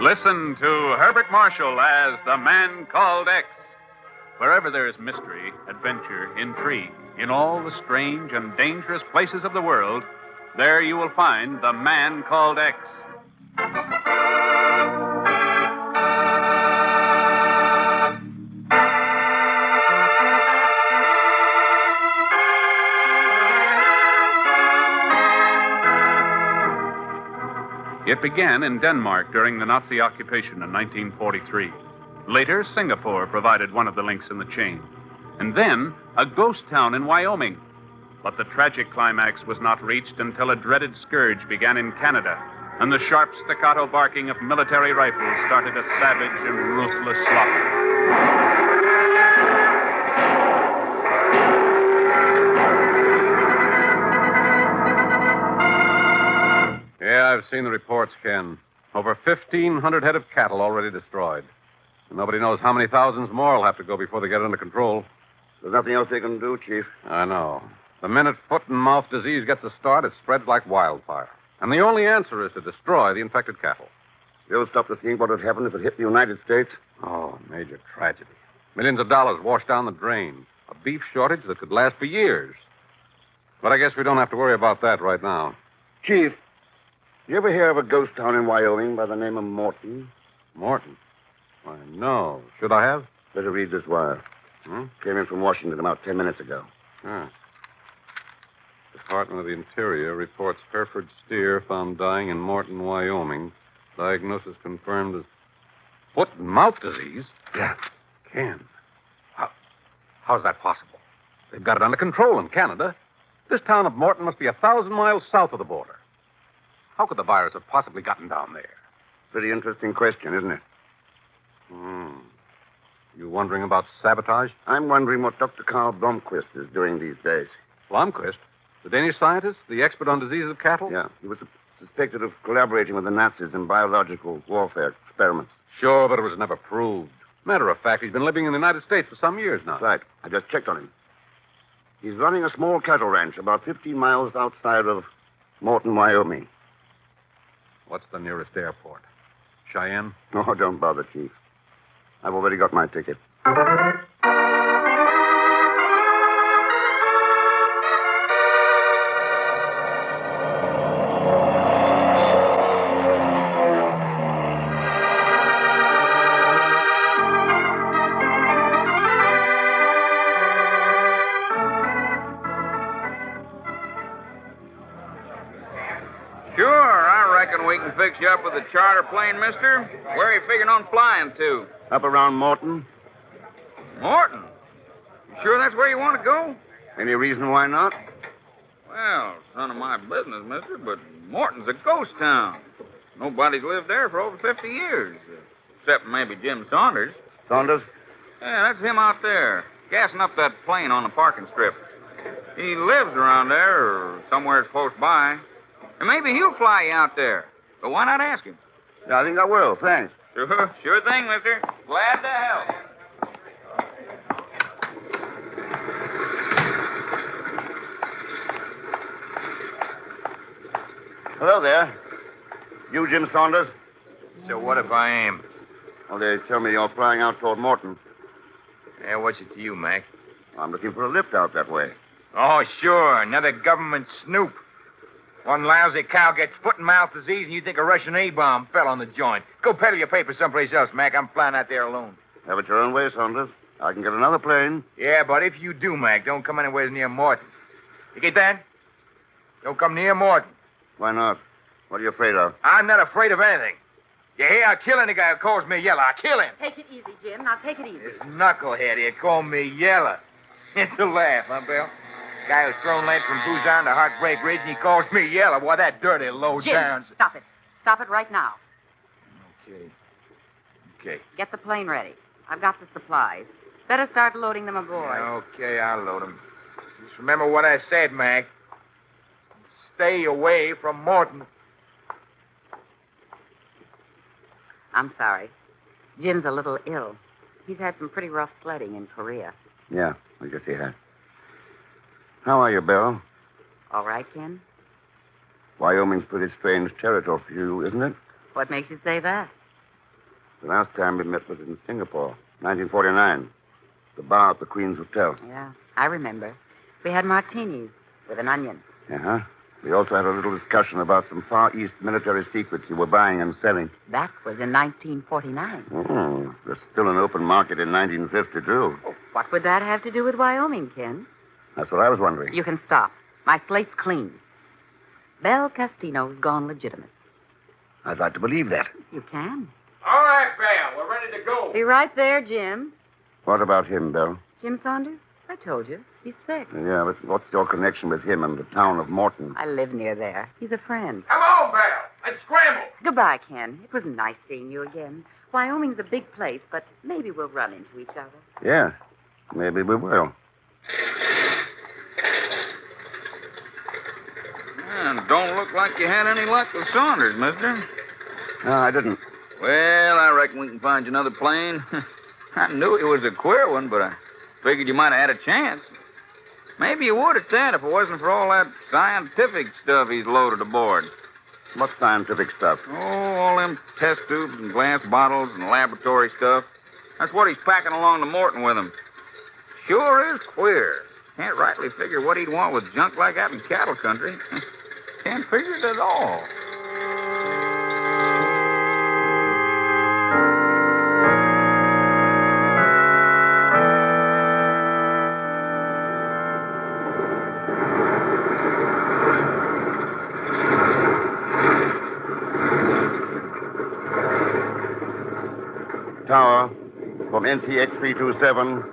Listen to Herbert Marshall as the Man Called X. Wherever there is mystery, adventure, intrigue, in all the strange and dangerous places of the world, there you will find the Man Called X. It began in Denmark during the Nazi occupation in 1943. Later, Singapore provided one of the links in the chain. And then, a ghost town in Wyoming. But the tragic climax was not reached until a dreaded scourge began in Canada, and the sharp staccato barking of military rifles started a savage and ruthless slaughter. Yeah, I've seen the reports, Ken. Over 1,500 head of cattle already destroyed. And nobody knows how many thousands more will have to go before they get it under control. There's nothing else they can do, Chief. I know. The minute foot and mouth disease gets a start, it spreads like wildfire. And the only answer is to destroy the infected cattle. You ever stop to think what would happen if it hit the United States? Oh, major tragedy. Millions of dollars washed down the drain. A beef shortage that could last for years. But I guess we don't have to worry about that right now. Chief, you ever hear of a ghost town in Wyoming by the name of Morton? Morton? Why, no. Should I have? Better read this wire. Came in from Washington about 10 minutes ago. Department of the Interior reports Herbert Steer found dying in Morton, Wyoming. Diagnosis confirmed as foot and mouth disease? Yeah. Ken, how's that possible? They've got it under control in Canada. This town of Morton must be 1,000 miles south of the border. How could the virus have possibly gotten down there? Pretty interesting question, isn't it? You wondering about sabotage? I'm wondering what Dr. Carl Blomquist is doing these days. Blomquist? The Danish scientist? The expert on diseases of cattle? Yeah. He was suspected of collaborating with the Nazis in biological warfare experiments. Sure, but it was never proved. Matter of fact, he's been living in the United States for some years now. That's right. I just checked on him. He's running a small cattle ranch about 15 miles outside of Morton, Wyoming. What's the nearest airport? Cheyenne? No, don't bother, Chief. I've already got my ticket. We can fix you up with a charter plane, mister. Where are you figuring on flying to? Up around Morton. Morton? You sure that's where you want to go? Any reason why not? Well, it's none of my business, mister, but Morton's a ghost town. Nobody's lived there for over 50 years, except maybe Jim Saunders. Saunders? Yeah, that's him out there, gassing up that plane on the parking strip. He lives around there or somewhere close by. And maybe he'll fly you out there. But why not ask him? Yeah, I think I will. Thanks. Sure thing, mister. Glad to help. Hello there. You Jim Saunders? So what if I am? Well, they tell me you're flying out toward Morton. Yeah, what's it to you, Mac? I'm looking for a lift out that way. Oh, sure. Another government snoop. One lousy cow gets foot and mouth disease, and you think a Russian A-bomb fell on the joint. Go peddle your paper someplace else, Mac. I'm flying out there alone. Have it your own way, Saunders. I can get another plane. Yeah, but if you do, Mac, don't come anywhere near Morton. You get that? Don't come near Morton. Why not? What are you afraid of? I'm not afraid of anything. You hear? I'll kill any guy who calls me Yella. I'll kill him. Take it easy, Jim. Now take it easy. This knucklehead here called me Yella. It's a laugh, huh, Bill? Guy who's thrown lead from Busan to Heartbreak Ridge, and he calls me Yella. Why, that dirty low Jim, down. stop it. Stop it right now. Okay. Get the plane ready. I've got the supplies. Better start loading them aboard. Okay, I'll load them. Just remember what I said, Mac. Stay away from Morton. I'm sorry. Jim's a little ill. He's had some pretty rough sledding in Korea. Yeah, I guess he has. How are you, Beryl? All right, Ken? Wyoming's pretty strange territory for you, isn't it? What makes you say that? The last time we met was in Singapore, 1949. The bar at the Queen's Hotel. Yeah, I remember. We had martinis with an onion. Uh-huh. We also had a little discussion about some Far East military secrets you were buying and selling. That was in 1949. There's still an open market in 1952. What would that have to do with Wyoming, Ken? That's what I was wondering. You can stop. My slate's clean. Belle Castino's gone legitimate. I'd like to believe that. You can. All right, Belle. We're ready to go. Be right there, Jim. What about him, Bill? Jim Saunders? I told you. He's sick. Yeah, but what's your connection with him and the town of Morton? I live near there. He's a friend. Come on, Belle. Let's scramble. Goodbye, Ken. It was nice seeing you again. Wyoming's a big place, but maybe we'll run into each other. Yeah, maybe we will. Don't look like you had any luck with Saunders, mister. No, I didn't. Well, I reckon we can find you another plane. I knew it was a queer one, but I figured you might have had a chance. Maybe you would at that if it wasn't for all that scientific stuff he's loaded aboard. What scientific stuff? Oh, all them test tubes and glass bottles and laboratory stuff. That's what he's packing along to Morton with him. Sure is queer. Can't rightly figure what he'd want with junk like that in cattle country. Can't figure it at all. Tower, from NCX 327.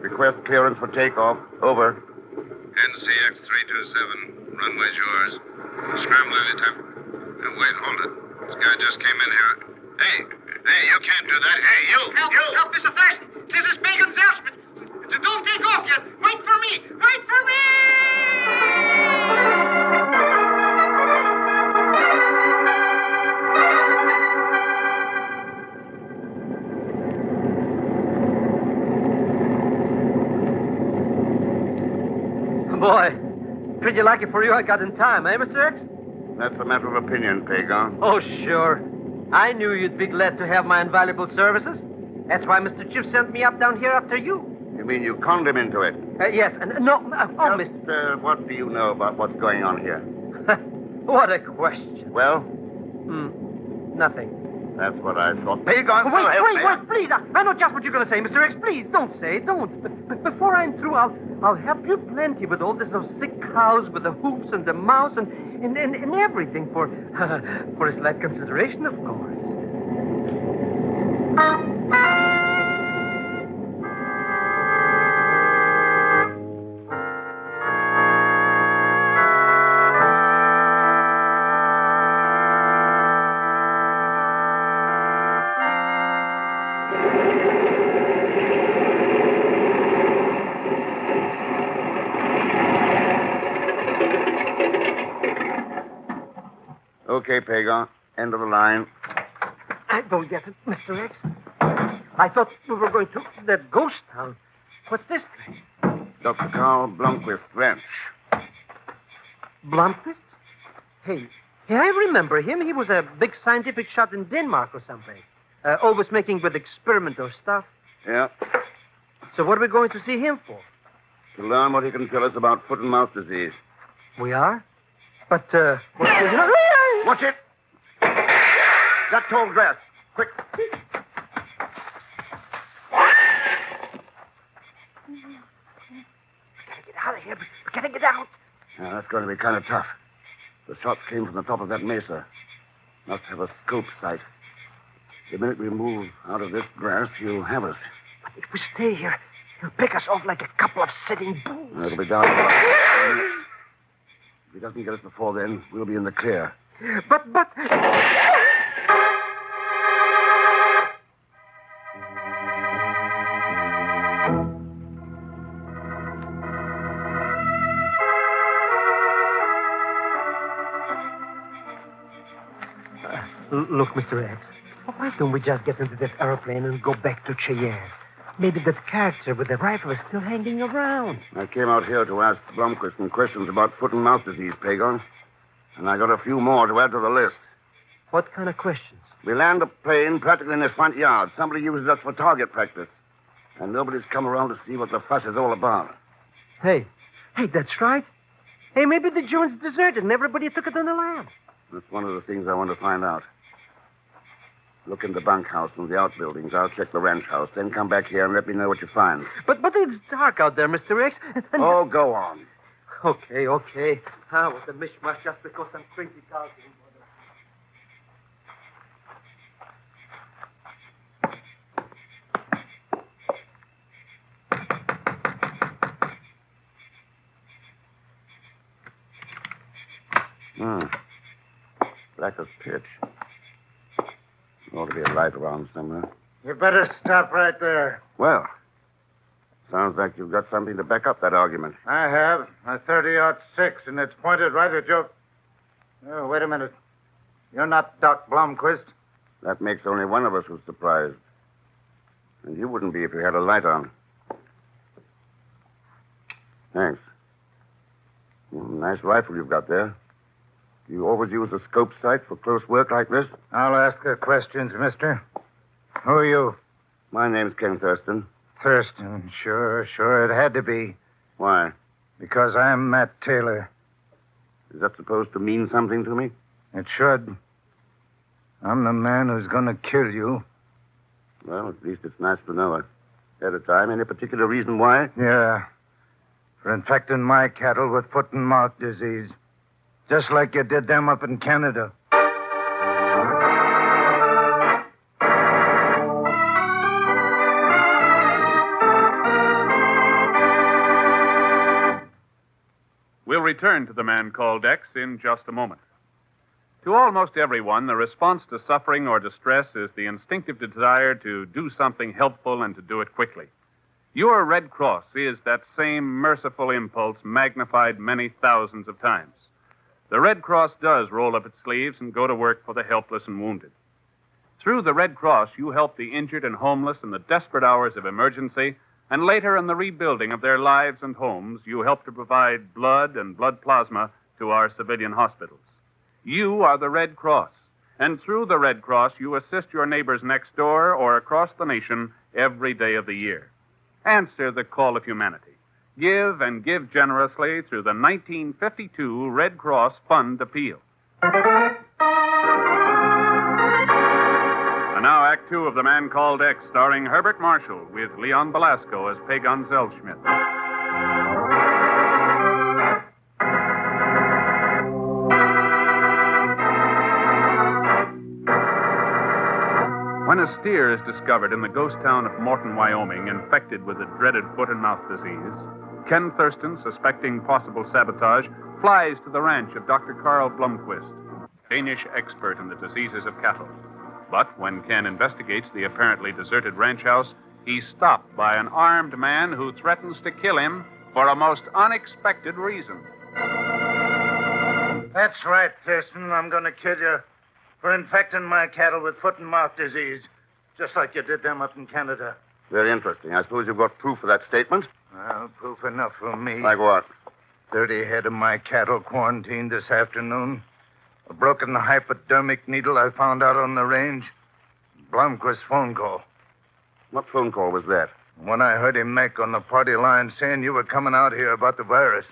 Request clearance for takeoff. Over. NCX 327. Runway's yours. Scramble any time. Wait, hold it. This guy just came in here. Hey, you can't do that. Hey, you! Help, Mr. Thurston. This is Pagan's Elspeth. Don't take off yet. Wait for me. Wait for me! Boy, pretty lucky for you I got in time, eh, Mr. X? That's a matter of opinion, Pagan. Oh, sure. I knew you'd be glad to have my invaluable services. That's why Mr. Chief sent me up down here after you. You mean you conned him into it? Yes, and no, Mr. What do you know about what's going on here? What a question. Well, Nothing. that's what I thought. Pagan, Wait, please. I know just what you're going to say, Mr. X. Please, don't say it, don't. But before I'm through, I'll help you plenty with all this those sick cows with the hoofs and the mouths and everything for a slight consideration, of course. Okay, Pagan. End of the line. I don't get it, Mr. X. I thought we were going to that ghost town. What's this place? Dr. Carl Blomquist Ranch. Blomquist? Hey, I remember him. He was a big scientific shot in Denmark or someplace. Always making with experimental stuff. Yeah. So what are we going to see him for? To learn what he can tell us about foot and mouth disease. We are? But, Watch it! That tall grass. Quick. Gotta get out of here. We gotta get out. Now, that's going to be kind of tough. The shots came from the top of that mesa. Must have a scope sight. The minute we move out of this grass, he'll have us. But if we stay here, he'll pick us off like a couple of sitting bulls. It'll be down in about 10 minutes. If he doesn't get us before then, we'll be in the clear. But... Look, Mr. X, why don't we just get into that airplane and go back to Cheyenne? Maybe that character with the rifle is still hanging around. I came out here to ask Blomquist some questions about foot and mouth disease, Pagan. And I got a few more to add to the list. What kind of questions? We land a plane practically in the front yard. Somebody uses us for target practice. And nobody's come around to see what the fuss is all about. Hey, that's right. Hey, maybe the joint's deserted and everybody took it in the lab. That's one of the things I want to find out. Look in the bunkhouse and the outbuildings. I'll check the ranch house. Then come back here and let me know what you find. But it's dark out there, Mr. X. Oh, go on. Okay. What the mishmash just because I'm crazy talking. Black as pitch. Ought to be a light around somewhere. You better stop right there. Well, sounds like you've got something to back up that argument. I have a 30-06, and it's pointed right at your... Oh, wait a minute. You're not Doc Blomquist. That makes only one of us who's surprised. And you wouldn't be if you had a light on. Thanks. Nice rifle you've got there. Do you always use a scope sight for close work like this? I'll ask the questions, mister. Who are you? My name's Ken Thurston. Thurston. Sure, it had to be. Why? Because I'm Matt Taylor. Is that supposed to mean something to me? It should. I'm the man who's going to kill you. Well, at least it's nice to know ahead of time. Any particular reason why? Yeah. For infecting my cattle with foot and mouth disease. Just like you did them up in Canada. We'll return to the man called X in just a moment. To almost everyone, the response to suffering or distress is the instinctive desire to do something helpful and to do it quickly. Your Red Cross is that same merciful impulse magnified many thousands of times. The Red Cross does roll up its sleeves and go to work for the helpless and wounded. Through the Red Cross, you help the injured and homeless in the desperate hours of emergency, and later in the rebuilding of their lives and homes, you help to provide blood and blood plasma to our civilian hospitals. You are the Red Cross, and through the Red Cross, you assist your neighbors next door or across the nation every day of the year. Answer the call of humanity. Give and give generously through the 1952 Red Cross Fund Appeal. And now Act Two of The Man Called X, starring Herbert Marshall with Leon Belasco as Pagon Zellschmidt. When a steer is discovered in the ghost town of Morton, Wyoming, infected with the dreaded foot and mouth disease, Ken Thurston, suspecting possible sabotage, flies to the ranch of Dr. Carl Blomquist, Danish expert in the diseases of cattle. But when Ken investigates the apparently deserted ranch house, he's stopped by an armed man who threatens to kill him for a most unexpected reason. That's right, Thurston. I'm going to kill you for infecting my cattle with foot and mouth disease, just like you did them up in Canada. Very interesting. I suppose you've got proof of that statement? Well, proof enough for me. Like what? 30 head of my cattle quarantined this afternoon. A broken hypodermic needle I found out on the range. Blomquist's phone call. What phone call was that? One I heard him make on the party line saying you were coming out here about the virus.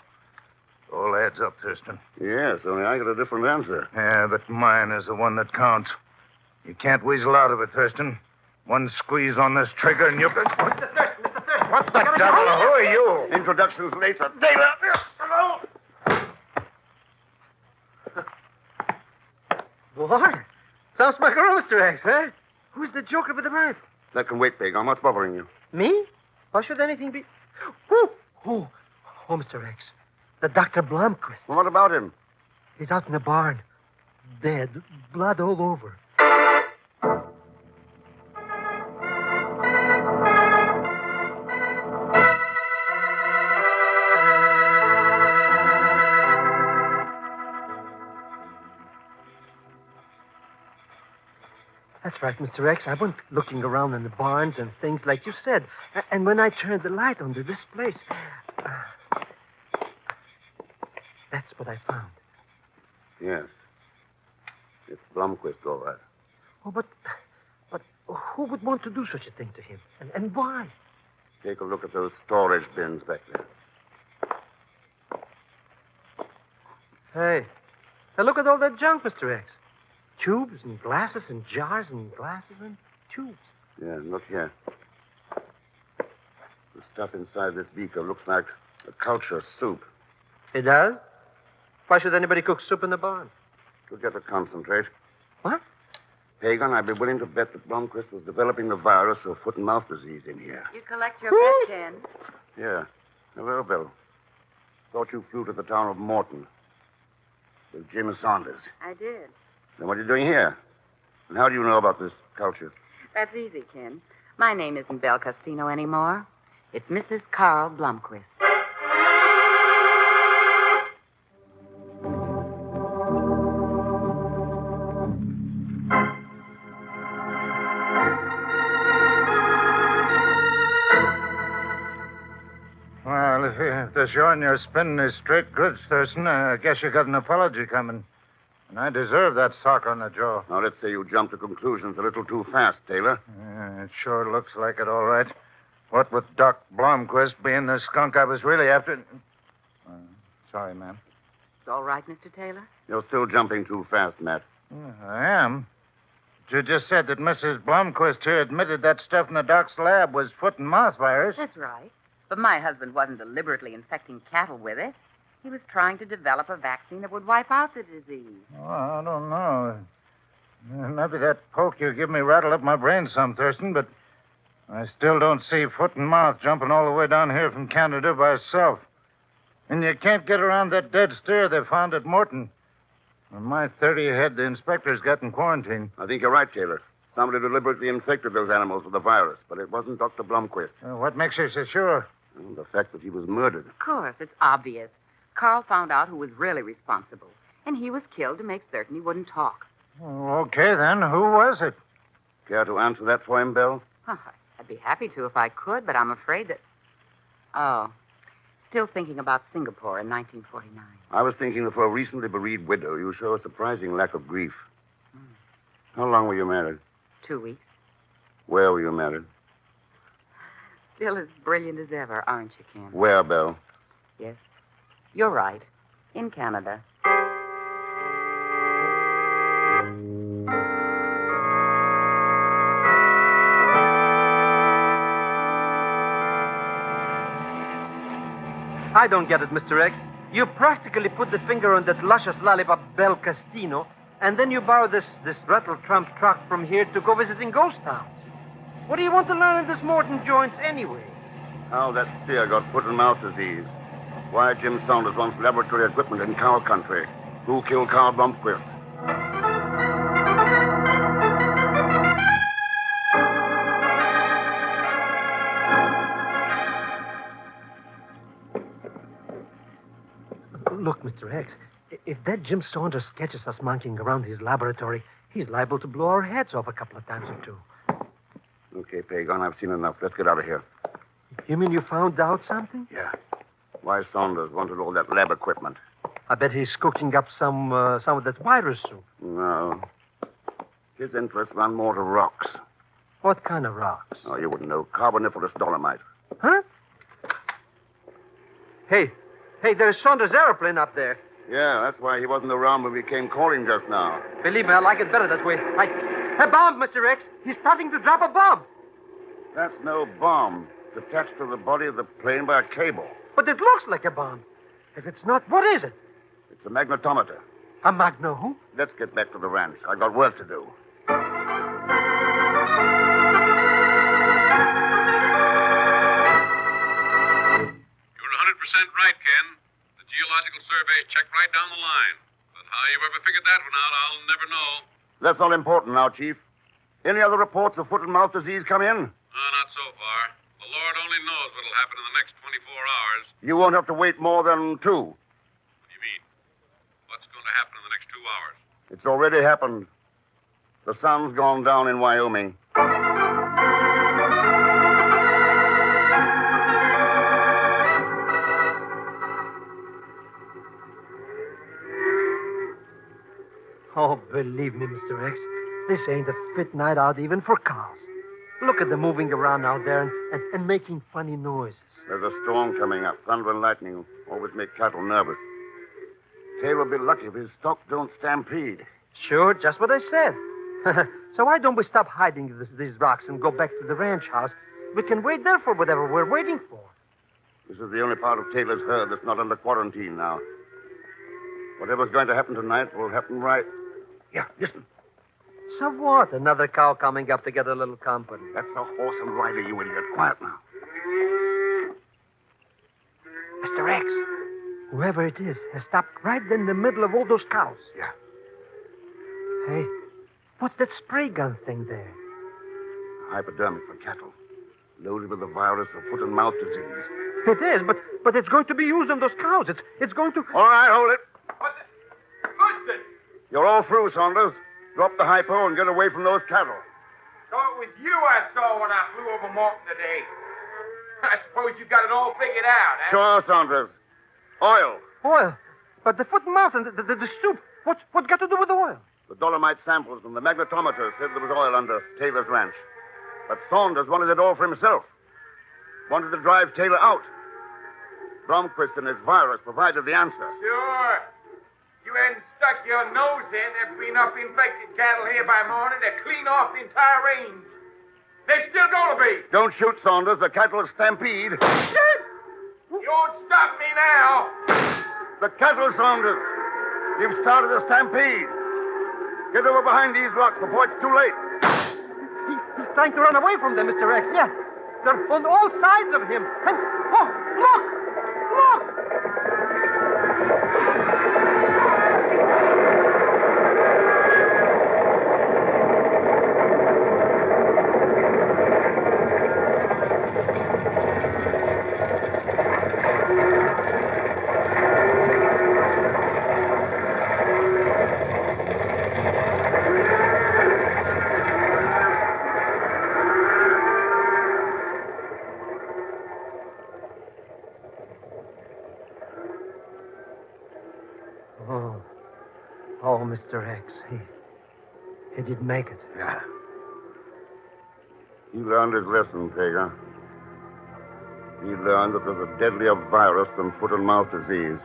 All adds up, Thurston. Yes, only I got a different answer. Yeah, but mine is the one that counts. You can't weasel out of it, Thurston. One squeeze on this trigger and you... Mr. Thurston! What the devil? Who are you? Introductions later. Taylor! What? Sounds like a Mr. X, huh? Who's the joker with the rifle? That can wait, Pagon. What's bothering you? Me? Why should anything be... Oh, Mr. X. The Dr. Blomquist. Well, what about him? He's out in the barn. Dead. Blood all over. That's right, Mr. X. I went looking around in the barns and things like you said. And when I turned the light onto this place... that's what I found. Yes. It's Blomquist, all right. Oh, but who would want to do such a thing to him? And why? Take a look at those storage bins back there. Hey, look at all that junk, Mr. X. Tubes and glasses and jars and glasses and tubes. Yeah, look here. The stuff inside this beaker looks like a culture soup. It does? Why should anybody cook soup in the barn? To get a concentrate. What? Pagan, I'd be willing to bet that Blomquist was developing the virus of foot and mouth disease in here. You collect your bet, Ken. Yeah. Hello, Bill. Thought you flew to the town of Morton with Jim Saunders. I did. Then what are you doing here? And how do you know about this culture? That's easy, Ken. My name isn't Belle Costino anymore. It's Mrs. Carl Blomquist. Well, if they're showing you're spinning his straight goods, Thurston, I guess you got an apology coming. And I deserve that sock on the jaw. Now, let's say you jump to conclusions a little too fast, Taylor. Yeah, it sure looks like it, all right. What with Doc Blomquist being the skunk I was really after... sorry, ma'am. It's all right, Mr. Taylor? You're still jumping too fast, Matt. Yeah, I am. You just said that Mrs. Blomquist here admitted that stuff in the doc's lab was foot and mouth virus. That's right. But my husband wasn't deliberately infecting cattle with it. He was trying to develop a vaccine that would wipe out the disease. Oh, I don't know. Maybe that poke you give me rattled up my brain some, Thurston, but I still don't see foot and mouth jumping all the way down here from Canada by itself. And you can't get around that dead steer they found at Morton. On my 30 head, the inspectors got in quarantine. I think you're right, Taylor. Somebody deliberately infected those animals with the virus, but it wasn't Dr. Blomquist. What makes you so sure? Well, the fact that he was murdered. Of course, it's obvious. Carl found out who was really responsible, and he was killed to make certain he wouldn't talk. Okay, then. Who was it? Care to answer that for him, Belle? Oh, I'd be happy to if I could, but I'm afraid that... Oh, still thinking about Singapore in 1949. I was thinking that for a recently bereaved widow, you show a surprising lack of grief. How long were you married? 2 weeks. Where were you married? Still as brilliant as ever, aren't you, Ken? Where, Belle? Yes. You're right. In Canada. I don't get it, Mr. X. You practically put the finger on that luscious lollipop, Belle Costino, and then you borrow this rattle-trump truck from here to go visiting ghost towns. What do you want to learn in this Morton joints anyway? How that steer got foot and mouth disease. Why Jim Saunders wants laboratory equipment in cow country. Who killed Carl Blomquist? Look, Mr. X, if that Jim Saunders catches us monkeying around his laboratory, he's liable to blow our heads off a couple of times or two. Okay, Pagan, I've seen enough. Let's get out of here. You mean you found out something? Yeah. Why Saunders wanted all that lab equipment. I bet he's cooking up some of that virus soup. No. His interests run more to rocks. What kind of rocks? Oh, you wouldn't know. Carboniferous dolomite. Huh? Hey, there's Saunders' airplane up there. Yeah, that's why he wasn't around when we came calling just now. Believe me, I like it better that way. A bomb, Mr. X. He's starting to drop a bomb. That's no bomb. It's attached to the body of the plane by a cable. But it looks like a bomb. If it's not, what is it? It's a magnetometer. A magno who? Let's get back to the ranch. I've got work to do. You're 100% right, Ken. The geological surveys check right down the line. But how you ever figured that one out, I'll never know. That's all important now, Chief. Any other reports of foot and mouth disease come in? Not so far. The Lord only knows what'll happen in the next 24 hours. You won't have to wait more than 2. What do you mean? What's going to happen in the next 2 hours? It's already happened. The sun's gone down in Wyoming. Oh, believe me, Mr. X, This ain't a fit night out even for cows. Look at them moving around out there and making funny noises. There's a storm coming up. Thunder and lightning always make cattle nervous. Taylor will be lucky if his stock don't stampede. Sure, just what I said. So why don't we stop hiding these rocks and go back to the ranch house? We can wait there for whatever we're waiting for. This is the only part of Taylor's herd that's not under quarantine now. Whatever's going to happen tonight will happen right. Yeah, listen. So what? Another cow coming up to get a little company. That's a horse and rider, you idiot. Quiet now. Mr. X, whoever it is has stopped right in the middle of all those cows. Yeah. Hey, what's that spray gun thing there? Hypodermic for cattle. Loaded with the virus of foot and mouth disease. It is, but it's going to be used on those cows. It's going to... All right, hold it. Thurston! You're all through, Saunders. Drop the hypo and get away from those cattle. So it was you I saw when I flew over Morton today. I suppose you got it all figured out, huh? Sure, Saunders. Oil. Oil? But the foot and mouth and the soup, what's got to do with oil? The dolomite samples and the magnetometer said there was oil under Taylor's ranch. But Saunders wanted it all for himself. Wanted to drive Taylor out. Bromquist and his virus provided the answer. Sure. You hadn't stuck your nose in, there'd be enough infected cattle here by morning to clean off the entire range. There's still gonna be. Don't shoot, Saunders. The cattle will stampede. You won't stop me now. The cattle, Saunders. You've started a stampede. Get over behind these rocks before it's too late. He's trying to run away from them, Mr. X. Yeah. They're on all sides of him. And, oh, look! Look! Oh, Mr. X, he did make it. Yeah. He learned his lesson, Tager. He learned that there's a deadlier virus than foot and mouth disease.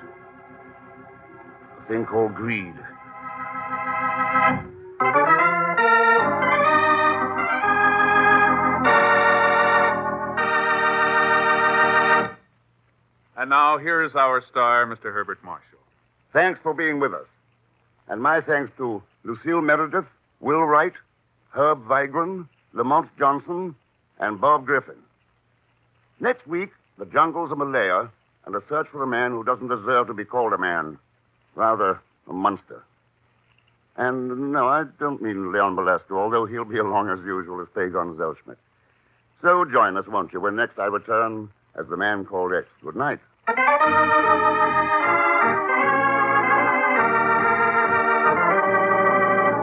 A thing called greed. And now, here is our star, Mr. Herbert Marshall. Thanks for being with us. And my thanks to Lucille Meredith, Will Wright, Herb Vigran, Lamont Johnson, and Bob Griffin. Next week, the jungles of Malaya and a search for a man who doesn't deserve to be called a man. Rather, a monster. And no, I don't mean Leon Belasco, although he'll be along as usual as Pagon Zellschmidt. So join us, won't you, when next I return as the man called X. Good night.